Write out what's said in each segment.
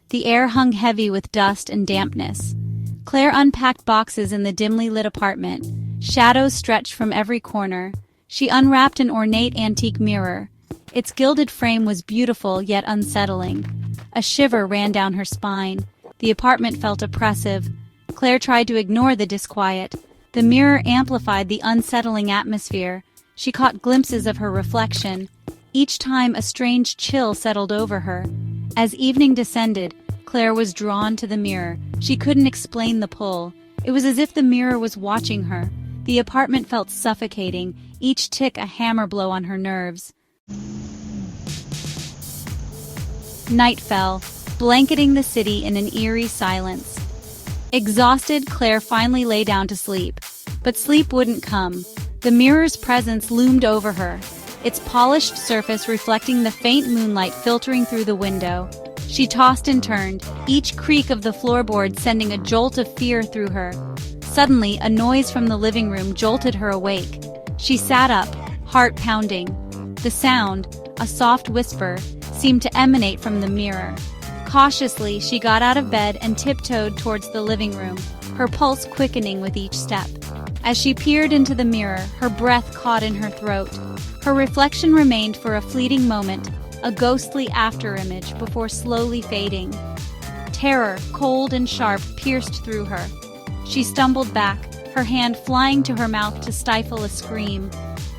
The air hung heavy with dust and dampness. Claire unpacked boxes in the dimly lit apartment. Shadows stretched from every corner. She unwrapped an ornate antique mirror. Its gilded frame was beautiful yet unsettling. A shiver ran down her spine. The apartment felt oppressive. Claire tried to ignore the disquiet. The mirror amplified the unsettling atmosphere. She caught glimpses of her reflection. Each time a strange chill settled over her. As evening descended, Claire was drawn to the mirror. She couldn't explain the pull. It was as if the mirror was watching her. The apartment felt suffocating, each tick a hammer blow on her nerves. Night fell, blanketing the city in an eerie silence. Exhausted, Claire finally lay down to sleep. But sleep wouldn't come. The mirror's presence loomed over her, its polished surface reflecting the faint moonlight filtering through the window. She tossed and turned, each creak of the floorboard sending a jolt of fear through her. Suddenly, a noise from the living room jolted her awake. She sat up, heart pounding. The sound, a soft whisper, seemed to emanate from the mirror. Cautiously, she got out of bed and tiptoed towards the living room, her pulse quickening with each step. As she peered into the mirror, her breath caught in her throat. Her reflection remained for a fleeting moment, a ghostly afterimage before slowly fading. Terror, cold and sharp, pierced through her. She stumbled back, her hand flying to her mouth to stifle a scream.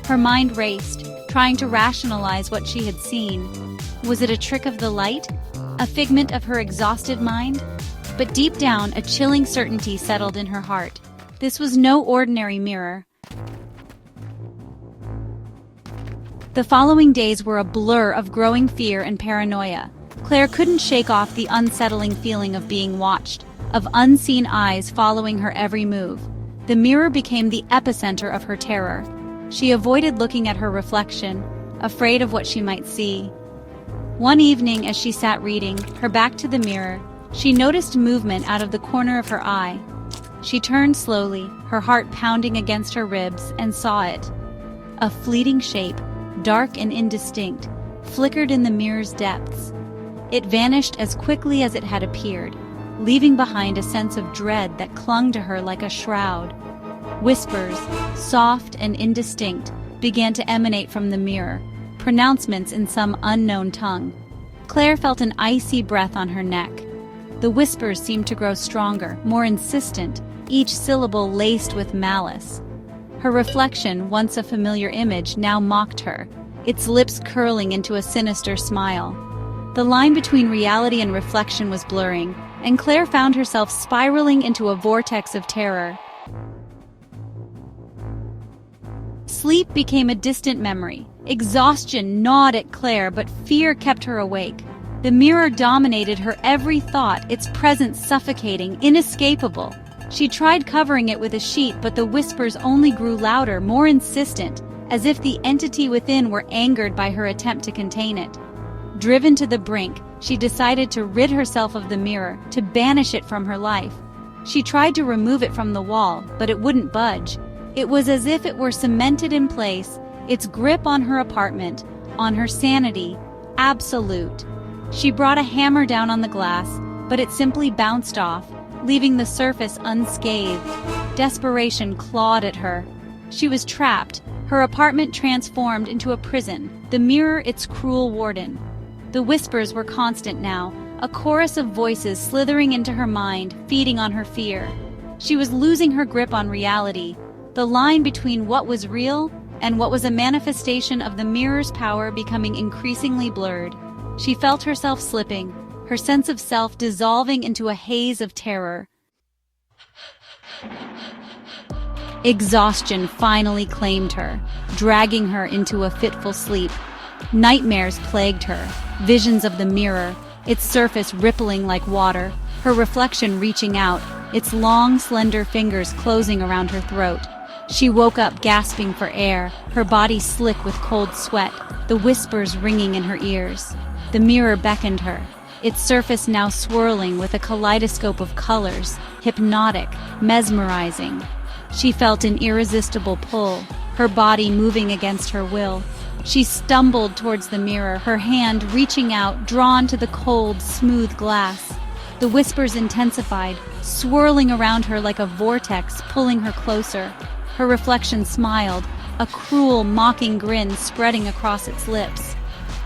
Her mind raced, trying to rationalize what she had seen. Was it a trick of the light? A figment of her exhausted mind? But deep down, a chilling certainty settled in her heart. This was no ordinary mirror. The following days were a blur of growing fear and paranoia. Claire couldn't shake off the unsettling feeling of being watched, of unseen eyes following her every move. The mirror became the epicenter of her terror. She avoided looking at her reflection, afraid of what she might see. One evening, as she sat reading, her back to the mirror, she noticed movement out of the corner of her eye. She turned slowly, her heart pounding against her ribs, and saw it. A fleeting shape, dark and indistinct, flickered in the mirror's depths. It vanished as quickly as it had appeared, leaving behind a sense of dread that clung to her like a shroud. Whispers, soft and indistinct, began to emanate from the mirror, pronouncements in some unknown tongue. Claire felt an icy breath on her neck. The whispers seemed to grow stronger, more insistent, each syllable laced with malice. Her reflection, once a familiar image, now mocked her, its lips curling into a sinister smile. The line between reality and reflection was blurring, and Claire found herself spiraling into a vortex of terror. Sleep became a distant memory. Exhaustion gnawed at Claire, but fear kept her awake. The mirror dominated her every thought, its presence suffocating, inescapable. She tried covering it with a sheet, but the whispers only grew louder, more insistent, as if the entity within were angered by her attempt to contain it. Driven to the brink, she decided to rid herself of the mirror, to banish it from her life. She tried to remove it from the wall, but it wouldn't budge. It was as if it were cemented in place, its grip on her apartment, on her sanity, absolute. She brought a hammer down on the glass, but it simply bounced off, leaving the surface unscathed. Desperation clawed at her. She was trapped, her apartment transformed into a prison, the mirror its cruel warden. The whispers were constant now, a chorus of voices slithering into her mind, feeding on her fear. She was losing her grip on reality, the line between what was real and what was a manifestation of the mirror's power becoming increasingly blurred. She felt herself slipping, her sense of self dissolving into a haze of terror. Exhaustion finally claimed her, dragging her into a fitful sleep. Nightmares plagued her, visions of the mirror, its surface rippling like water, her reflection reaching out, its long, slender fingers closing around her throat. She woke up gasping for air, her body slick with cold sweat, the whispers ringing in her ears. The mirror beckoned her, its surface now swirling with a kaleidoscope of colors, hypnotic, mesmerizing. She felt an irresistible pull, her body moving against her will. She stumbled towards the mirror, her hand reaching out, drawn to the cold, smooth glass. The whispers intensified, swirling around her like a vortex, pulling her closer. Her reflection smiled, a cruel, mocking grin spreading across its lips.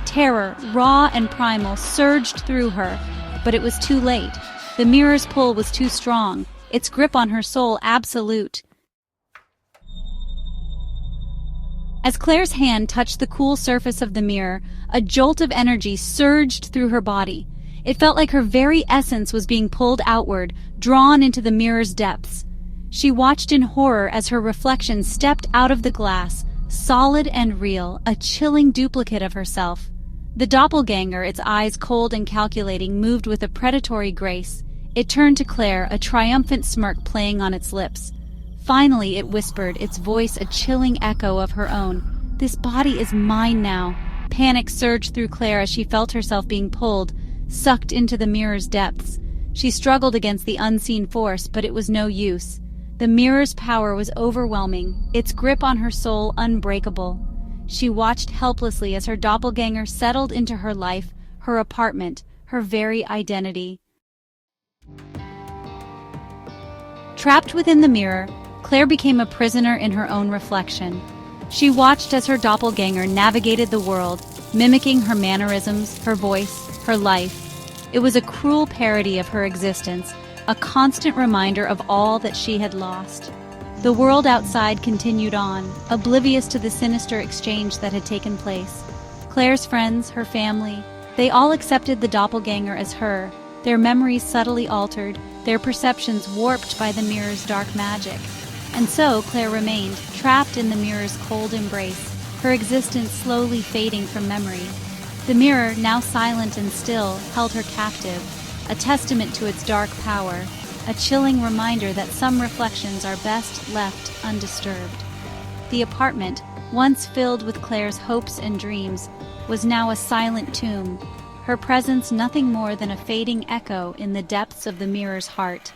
Terror, raw and primal, surged through her, but it was too late. The mirror's pull was too strong, its grip on her soul absolute. As Claire's hand touched the cool surface of the mirror, a jolt of energy surged through her body. It felt like her very essence was being pulled outward, drawn into the mirror's depths. She watched in horror as her reflection stepped out of the glass, solid and real, a chilling duplicate of herself. The doppelganger, its eyes cold and calculating, moved with a predatory grace. It turned to Claire, a triumphant smirk playing on its lips. Finally, it whispered, its voice a chilling echo of her own. "This body is mine now." Panic surged through Claire as she felt herself being pulled, sucked into the mirror's depths. She struggled against the unseen force, but it was no use. The mirror's power was overwhelming, its grip on her soul unbreakable. She watched helplessly as her doppelganger settled into her life, her apartment, her very identity. Trapped within the mirror, Claire became a prisoner in her own reflection. She watched as her doppelganger navigated the world, mimicking her mannerisms, her voice, her life. It was a cruel parody of her existence, a constant reminder of all that she had lost. The world outside continued on, oblivious to the sinister exchange that had taken place. Claire's friends, her family, they all accepted the doppelganger as her, their memories subtly altered, their perceptions warped by the mirror's dark magic. And so Claire remained, trapped in the mirror's cold embrace, her existence slowly fading from memory. The mirror, now silent and still, held her captive, a testament to its dark power, a chilling reminder that some reflections are best left undisturbed. The apartment, once filled with Claire's hopes and dreams, was now a silent tomb, her presence nothing more than a fading echo in the depths of the mirror's heart.